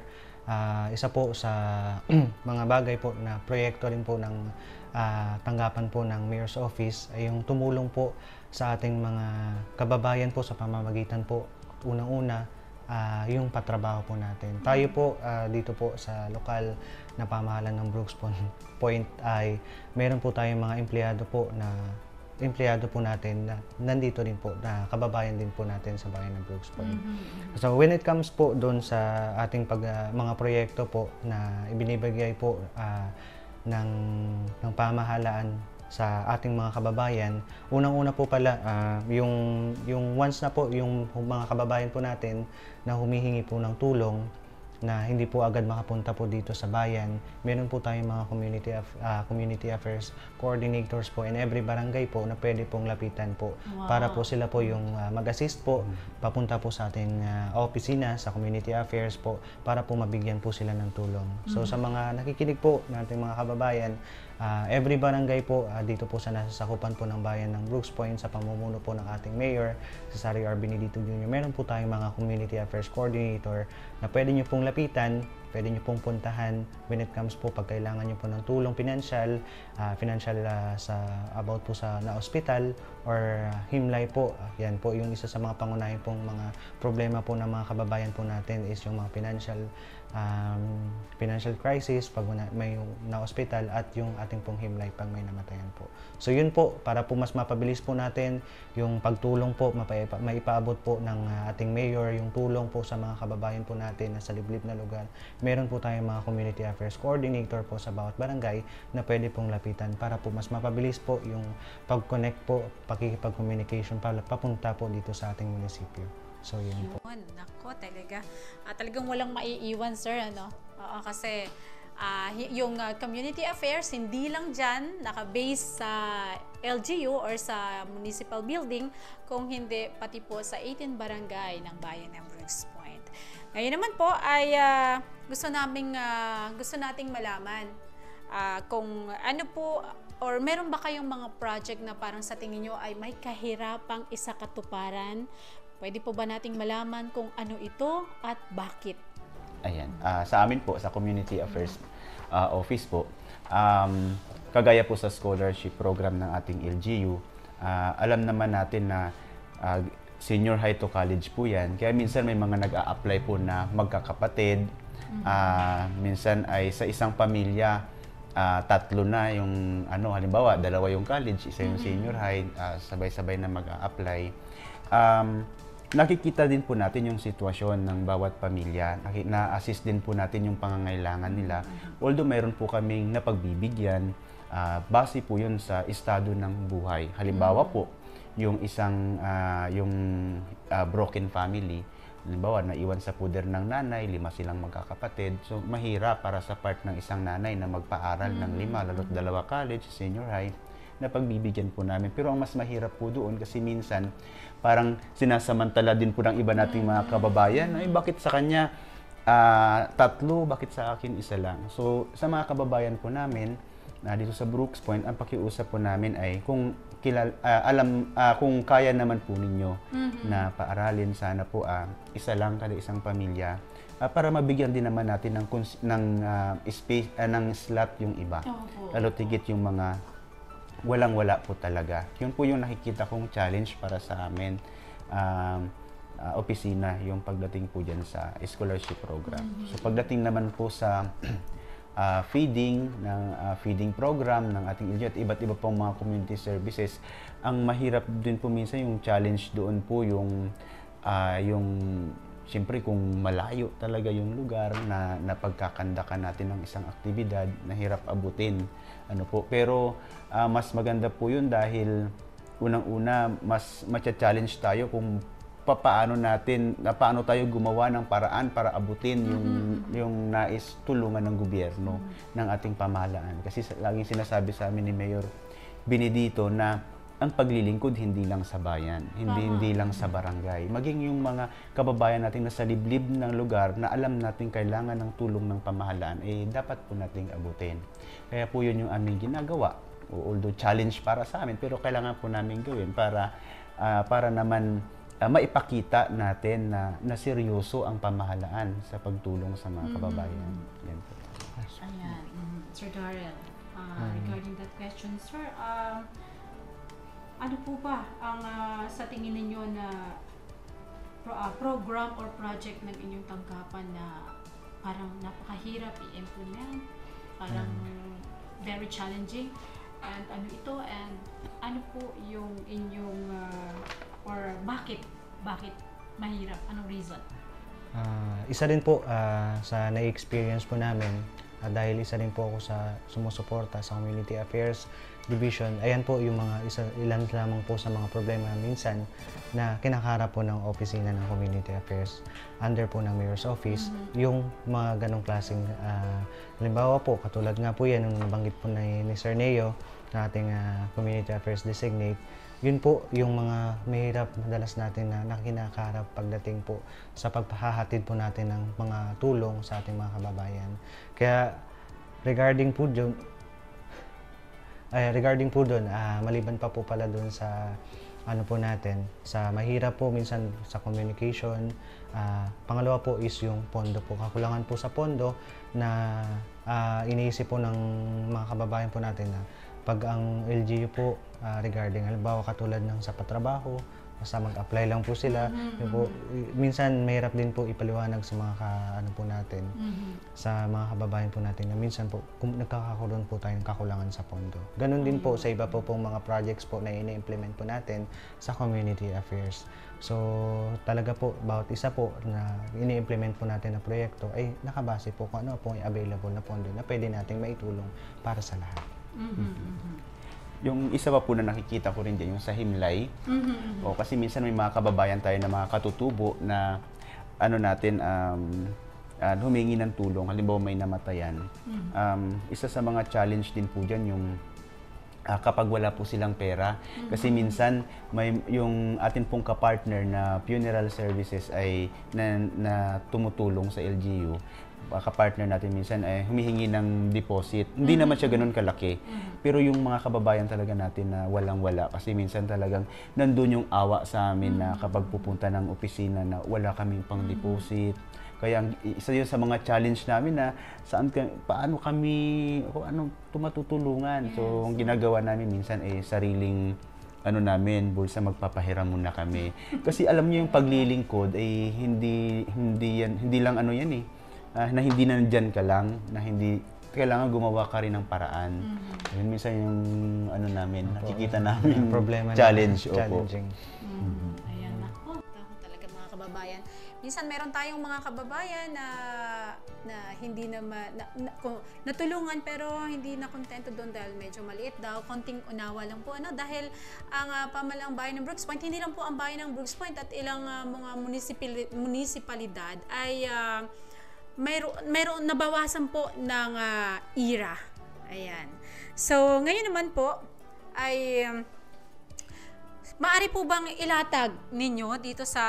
isa po sa mga bagay po na proyekto rin po ng tanggapan po ng Mayor's Office ay yung tumulong po sa ating mga kababayan po sa pamamagitan po, unang-una, yung patrabaho po natin. Tayo po, dito po sa lokal na pamahalaan ng Brooks Point ay meron po tayong mga empleyado po natin na nandito din po, na kababayan din po natin sa bayan ng Brooks Point. So when it comes po doon sa ating mga proyekto po na ibinibigay po ng pamahalaan sa ating mga kababayan, unang-una po pala yung once na po yung mga kababayan po natin na humihingi po ng tulong na hindi po agad makapunta po dito sa bayan, meron po tayong mga community affairs coordinators po in every barangay po na pwede pong lapitan po para po sila po yung mag-assist po papunta po sa ating opisina sa community affairs po para po mabigyan po sila ng tulong. So sa mga nakikinig po nating mga kababayan, every barangay po dito po sa nasasakupan po ng bayan ng Brooks Point sa pamumuno po ng ating Mayor, si Sario R. Benedito Jr. Meron po tayong mga community affairs coordinator na pwede nyo pong lapitan, pwede nyo pong puntahan when it comes po pag kailangan nyo po ng tulong financial about po sa na-hospital or himlay po. Yan po yung isa sa mga pangunahing pong mga problema po ng mga kababayan po natin is yung mga financial crisis pag may na-hospital at yung ating pong himlay pag may namatayan po. So yun po, para po mas mapabilis po natin yung pagtulong po, maipaabot po ng ating Mayor yung tulong po sa mga kababayan po natin na sa liblib na lugar. Meron po tayong mga community affairs coordinator po sa bawat barangay na pwede pong lapitan para po mas mapabilis po yung pag-connect po, pakikipag-communication papunta po dito sa ating munisipyo. So yun po. Nako, talagang walang maiiwan, Sir, kasi yung community affairs hindi lang dyan nakabase sa LGU or sa municipal building, kung hindi pati po sa 18 barangay ng bayan ng Brooks Point. Ngayon naman po ay gusto nating malaman kung ano po, or meron ba kayong mga project na parang sa tingin nyo ay may kahirapang isakatuparan? Pwede po ba nating malaman kung ano ito at bakit? Ayan. Sa amin po, sa Community Affairs Office po, kagaya po sa scholarship program ng ating LGU, alam naman natin na senior high to college po yan. Kaya minsan may mga nag-a-apply po na magkakapatid. Minsan ay sa isang pamilya, tatlo na yung halimbawa, dalawa yung college, isa yung senior high, sabay-sabay na mag-a-apply. Nakikita din po natin yung sitwasyon ng bawat pamilya. Na-assist din po natin yung pangangailangan nila. Although mayroon po kaming napagbibigyan, base po yun sa estado ng buhay. Halimbawa po, yung isang broken family, halimbawa naiwan sa puder ng nanay, 5 silang magkakapatid. So mahirap para sa part ng isang nanay na magpaaral ng 5, lalo't 2 college, senior high. na pagbibigyan po namin. Pero ang mas mahirap po doon kasi minsan parang sinasamantala din po ng iba nating mga kababayan, ay bakit sa kanya 3, bakit sa akin 1 lang. So sa mga kababayan po namin dito sa Brooks Point, ang pakiusap po namin ay kung kung kaya naman po ninyo na paaralin, sana po 1 lang kada isang pamilya. Para mabigyan din naman natin ng space, ng slot yung iba. Lalo tigit yung mga walang-wala po talaga. Yun po yung nakikita kong challenge para sa amin, opisina, yung pagdating po dyan sa scholarship program. So pagdating naman po sa feeding program ng ating LGU at iba't iba pong mga community services, ang mahirap din po minsan yung challenge doon po yung siyempre kung malayo talaga yung lugar na napagkakandakan natin ng isang aktibidad, nahirap abutin. Pero mas maganda po yun dahil unang-una mas matcha-challenge tayo kung paano tayo gumawa ng paraan para abutin yung nais tulungan ng gobyerno ng ating pamahalaan. Kasi laging sinasabi sa amin ni Mayor Benedito na ang paglilingkod hindi lang sa bayan, hindi lang sa barangay. Maging yung mga kababayan natin na sa liblib ng lugar na alam natin kailangan ng tulong ng pamahalaan, dapat po nating abutin. Kaya po yun yung aming ginagawa. Although challenge para sa amin, pero kailangan po namin gawin para naman maipakita natin na seryoso ang pamahalaan sa pagtulong sa mga kababayan. Yan po. Ayan. Sir Darrell, regarding that question, sir, ano po ba ang sa tingin ninyo na program or project ng inyong tanggapan na parang napakahirap i-implement, parang very challenging, and ano po yung inyong or bakit mahirap? Anong reason? Isa din po sa na-experience po namin, dahil isa din po ako sa sumusuporta sa Community Affairs Division. Ayan po yung ilan lamang po sa mga problema minsan na kinakarap po ng opisina ng Community Affairs under po ng Mayor's Office. Yung mga ganong klaseng halimbawa po, katulad nga po yan, nung nabanggit po ni Sir Neo, na ating Community Affairs Designate, yun po yung mga mahirap madalas natin na kinakaharap pagdating po sa pagpahahatid po natin ng mga tulong sa ating mga kababayan. Kaya regarding po doon, maliban pa po pala doon sa po natin, sa mahirap po minsan sa communication, pangalawa po is yung pondo po. Kakulangan po sa pondo na iniisip po ng mga kababayan po natin na pag ang LGU po regarding halimbawa katulad ng sa patrabaho, basta mag-apply lang po sila. Minsan mahirap din po ipaliwanag sa mga po natin, sa mga kababayan po natin na minsan po nagkakaroon po tayo ng kakulangan sa pondo. Ganon din po sa iba po pong mga projects po na ina-implement po natin sa Community Affairs. So talaga po, bawat isa po na ini-implement po natin na proyekto ay nakabase po kung ano po yung available na pondo na pwede nating maitulong para sa lahat. Yung isa pa po na nakikita ko rin dyan, yung sa himlay. Kasi minsan may mga kababayan tayo na mga katutubo na humingi ng tulong. Halimbawa may namatayan. Isa sa mga challenge din po dyan yung kapag wala po silang pera. Kasi minsan yung atin pong kapartner na funeral services ay na tumutulong sa LGU. Kapartner natin minsan ay humihingi ng deposit. Hindi naman siya ganoon kalaki. Pero yung mga kababayan talaga natin na walang-wala kasi minsan talagang nandun yung awa sa amin na kapag pupunta ng opisina na wala kaming pang-deposit. Kaya isa yun sa mga challenge namin na paano kami tumatutulungan. So ang ginagawa namin minsan ay sariling bulsa magpapahiram muna kami. Kasi alam niyo yung paglilingkod ay hindi lang na hindi nandyan ka lang, na hindi kailangan gumawa ka rin ng paraan. Yun minsan yung nakikita namin problema challenge. Challenging. Ayan na. Talaga mga kababayan. Minsan meron tayong mga kababayan na hindi natulungan pero hindi na kontento doon dahil medyo maliit daw, konting unawa lang po dahil ang pamahalang bayan ng Brooks Point, hindi lang po ang bayan ng Brooks Point at ilang mga munisipalidad ay mayroon nabawasan po ng IRA. Ayan. So, ngayon naman po, ay maaari po bang ilatag ninyo dito sa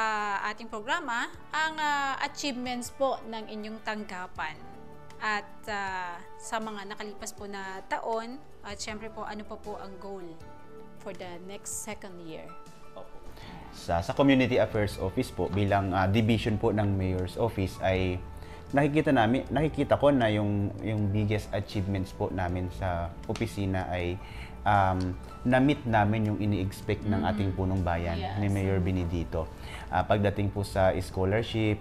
ating programa ang achievements po ng inyong tanggapan at sa mga nakalipas po na taon at syempre po ano pa po ang goal for the next second year? Sa Community Affairs Office po bilang division po ng Mayor's Office ay nakikita ko na yung biggest achievements po namin sa opisina ay na-meet namin yung ini-expect ng ating punong bayan ni Mayor Benedito. Pagdating po sa scholarship,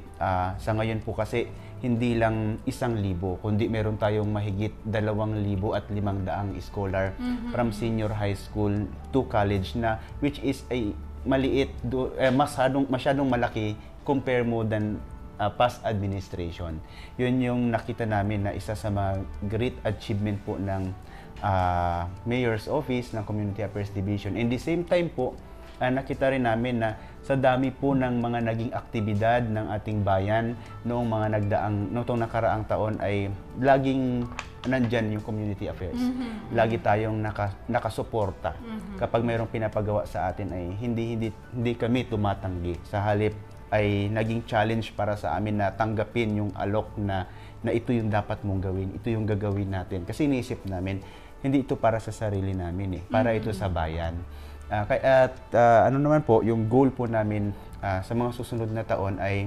sa ngayon po kasi hindi lang 1,000 kundi meron tayong mahigit 2,500 scholar from senior high school to college na which is ay maliit, masyadong malaki compare mo than past administration. Yun yung nakita namin na isa sa mga great achievement po ng Mayor's Office ng Community Affairs Division. In the same time po, nakita rin namin na sa dami po ng mga naging aktibidad ng ating bayan noong nakaraang taon ay laging nandyan yung community affairs. Lagi tayong nakasuporta. Kapag mayroong pinapagawa sa atin ay hindi kami tumatanggi. Sa halip ay naging challenge para sa amin na tanggapin yung alok na ito yung dapat mong gawin, ito yung gagawin natin. Kasi iniisip namin, hindi ito para sa sarili namin para ito sa bayan. Ano naman po, yung goal po namin sa mga susunod na taon ay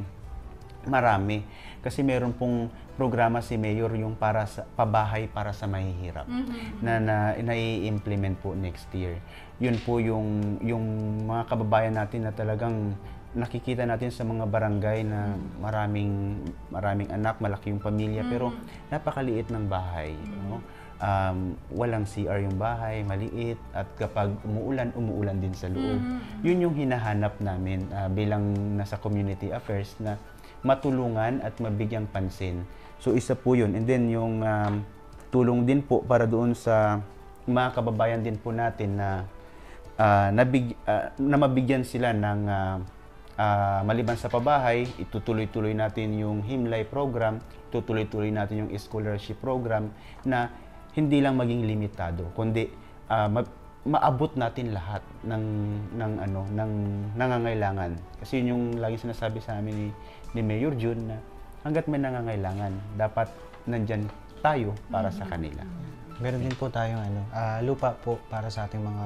marami. Kasi meron pong programa si Mayor yung pabahay para sa mahihirap na nai-implement po next year. Yun po yung mga kababayan natin na talagang nakikita natin sa mga barangay na maraming anak, malaki yung pamilya, pero napakaliit ng bahay. No? Walang CR yung bahay, maliit, at kapag umuulan din sa loob. Yun yung hinahanap namin bilang nasa community affairs na matulungan at mabigyang pansin. So isa po yun. And then yung tulong din po para doon sa mga kababayan din po natin na mabigyan sila ng maliban sa pabahay, itutuloy-tuloy natin yung Himlay program, itutuloy-tuloy natin yung scholarship program na hindi lang maging limitado, kundi maabot natin lahat ng nangangailangan. Kasi yun yung lagi sinasabi sa amin ni Mayor June na hanggat may nangangailangan, dapat nandyan tayo para sa kanila. Meron din po tayong lupa po para sa ating mga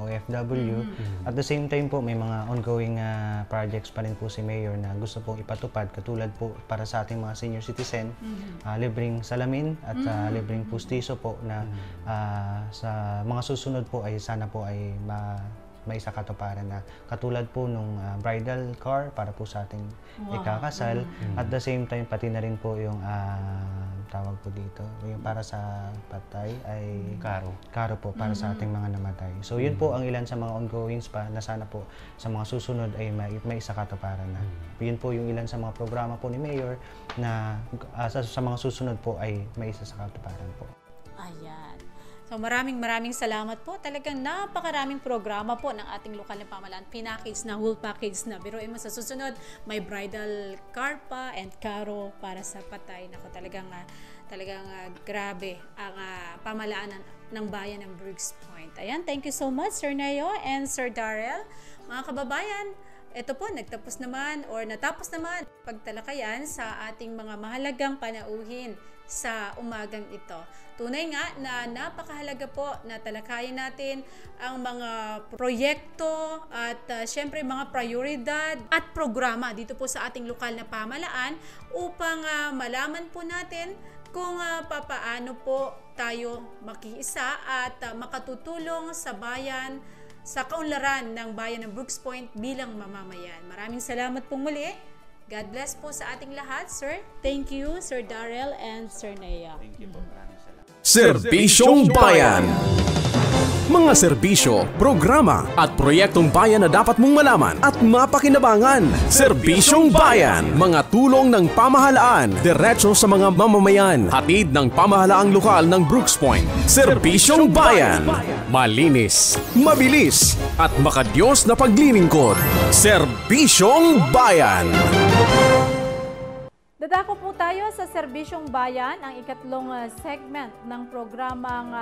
OFW. At the same time po may mga ongoing projects pa rin po si Mayor na gusto pong ipatupad, katulad po para sa ating mga senior citizen, libreng salamin at libreng pustiso po na sa mga susunod po ay sana po ay may isa katuparan na katulad po nung bridal car para po sa ating ikakasal. At the same time pati na rin po yung tawag po dito, yung para sa patay ay karo po para sa ating mga namatay. So yun po ang ilan sa mga ongoings pa na sana po sa mga susunod ay may isa katuparan na. Yun po yung ilan sa mga programa po ni Mayor na sa mga susunod po ay may isa sa katuparan po. Ayan. So maraming salamat po. Talagang napakaraming programa po ng ating lokal na pamahalaan. Pinackage na, whole package na. Pero mo sa susunod, may bridal car pa and caro para sa patay. Nako, talagang grabe ang pamahalaan ng bayan ng Brooks Point. Ayan, thank you so much Sir Neo and Sir Darrell. Mga kababayan, ito po, natapos naman pagtalakayan sa ating mga mahalagang panauhin sa umagang ito. Tunay nga na napakahalaga po na talakayin natin ang mga proyekto at syempre mga prioridad at programa dito po sa ating lokal na pamahalaan upang malaman po natin kung papaano po tayo makiisa at makatutulong sa bayan, sa kaunlaran ng bayan ng Brooks Point bilang mamamayan. Maraming salamat po muli. God bless po sa ating lahat, sir. Thank you, Sir Darrell and Sir Nea. Thank you po. Maraming salamat. Serbisyong Bayan. Mga serbisyo, programa at proyektong bayan na dapat mong malaman at mapakinabangan. Serbisyong Bayan. Mga tulong ng pamahalaan, diretso sa mga mamamayan. Hatid ng pamahalaang lokal ng Brooks Point. Serbisyong Bayan. Malinis, mabilis at makadiyos na paglilingkod. Serbisyong Bayan. Dadako po tayo sa Serbisyong Bayan, ang ikatlong segment ng programang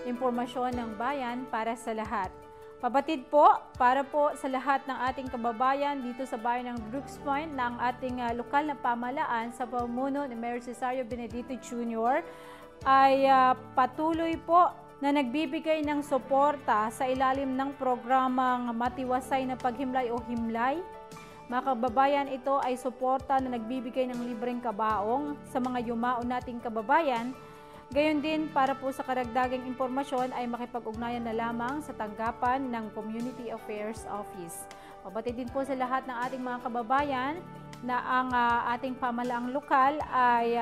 Impormasyon ng Bayan para sa lahat. Pabatid po para po sa lahat ng ating kababayan dito sa bayan ng Brooks Point na ang ating lokal na pamahalaan sa pamumuno ni Mayor Cesario Benedito Jr. ay patuloy po na nagbibigay ng suporta sa ilalim ng programang Matiwasay na Paghimlay o Himlay. Mga kababayan, ito ay suporta na nagbibigay ng libreng kabaong sa mga yumao nating kababayan. Gayon din, para po sa karagdagang impormasyon ay makipag-ugnayan na lamang sa tanggapan ng Community Affairs Office. Pabatid din po sa lahat ng ating mga kababayan na ang ating pamahalaang lokal ay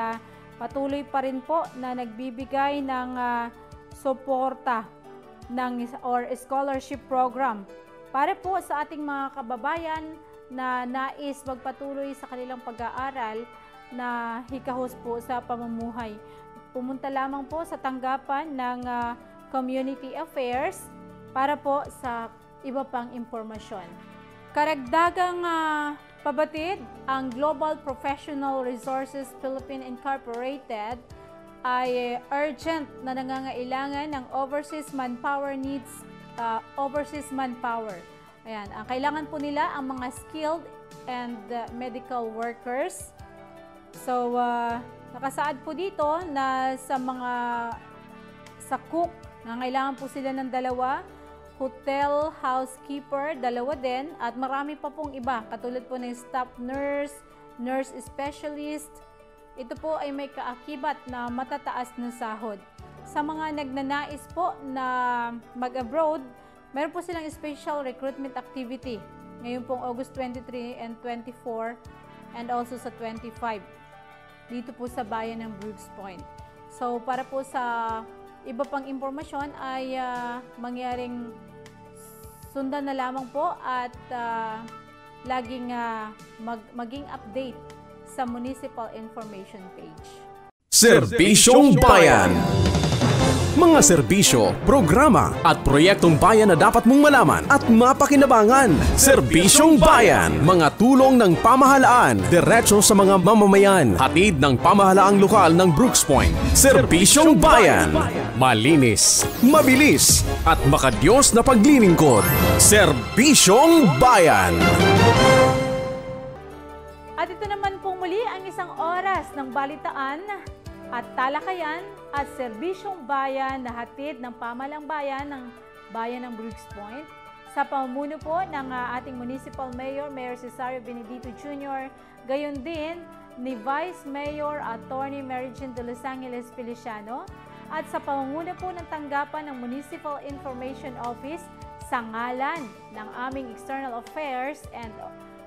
patuloy pa rin po na nagbibigay ng suporta or scholarship program para po sa ating mga kababayan na nais magpatuloy sa kanilang pag-aaral na hikahos po sa pamumuhay. Pumunta lamang po sa tanggapan ng Community Affairs para po sa iba pang impormasyon. Karagdagang pabatid, ang Global Professional Resources Philippines Incorporated ay urgent na nangangailangan ng overseas manpower needs, overseas manpower. Ayan, ang kailangan po nila ang mga skilled and medical workers. So, nakasaad po dito na sa cook, nangailangan po sila ng 2, hotel housekeeper, 2 din, at marami pa pong iba, katulad po ng staff nurse, nurse specialist. Ito po ay may kaakibat na matataas na sahod. Sa mga nagnanais po na mag-abroad, meron po silang special recruitment activity ngayon pong August 23 and 24 and also sa 25 dito po sa bayan ng Brooks Point. So para po sa iba pang impormasyon ay mangyaring sundan na lamang po at laging maging update sa Municipal Information page. Serbisyong Bayan. Mga serbisyo, programa at proyektong bayan na dapat mong malaman at mapakinabangan. Serbisyong Bayan. Mga tulong ng pamahalaan, diretso sa mga mamamayan. Hatid ng pamahalaang lokal ng Brooks Point. Serbisyong Bayan. Malinis, mabilis at makadiyos na paglilingkod. Serbisyong Bayan. At ito naman pong muli ang isang oras ng balitaan at talakayan at serbisyong bayan na hatid ng pamahalaang bayan ng bayan ng Brooks Point sa pamumuno po ng ating Municipal Mayor, Mayor Cesario Benedito Jr., gayon din ni Vice Mayor Attorney Mary Jean de Los Angeles Feliciano, at sa pamumuno po ng tanggapan ng Municipal Information Office sa ngalan ng aming External Affairs and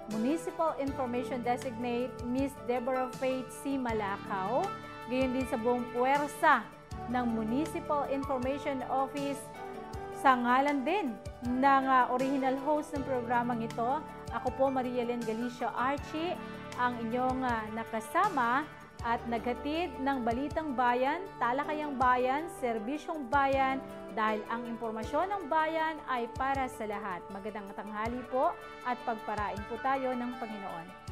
Municipal Information Designate Ms. Deborah Faith C. Malacao, gayon din sa buong puwersa ng Municipal Information Office sa ngalan din ng original host ng programang ito. Ako po, Maria Len Galicia Archie, ang inyong nakasama at naghatid ng Balitang Bayan, Talakayang Bayan, Serbisyong Bayan, dahil ang impormasyon ng bayan ay para sa lahat. Magandang tanghali po at pagparain po tayo ng Panginoon.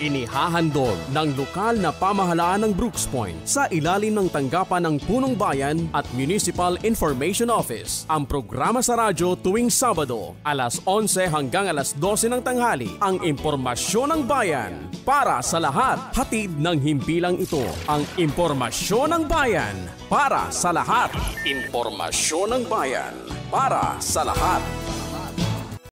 Inihahandog ng lokal na pamahalaan ng Brooks Point sa ilalim ng tanggapan ng Punong Bayan at Municipal Information Office. Ang programa sa radyo tuwing Sabado, alas 11 hanggang alas 12 ng tanghali. Ang impormasyon ng bayan para sa lahat. Hatid ng himpilang ito. Ang impormasyon ng bayan para sa lahat. Impormasyon ng bayan para sa lahat.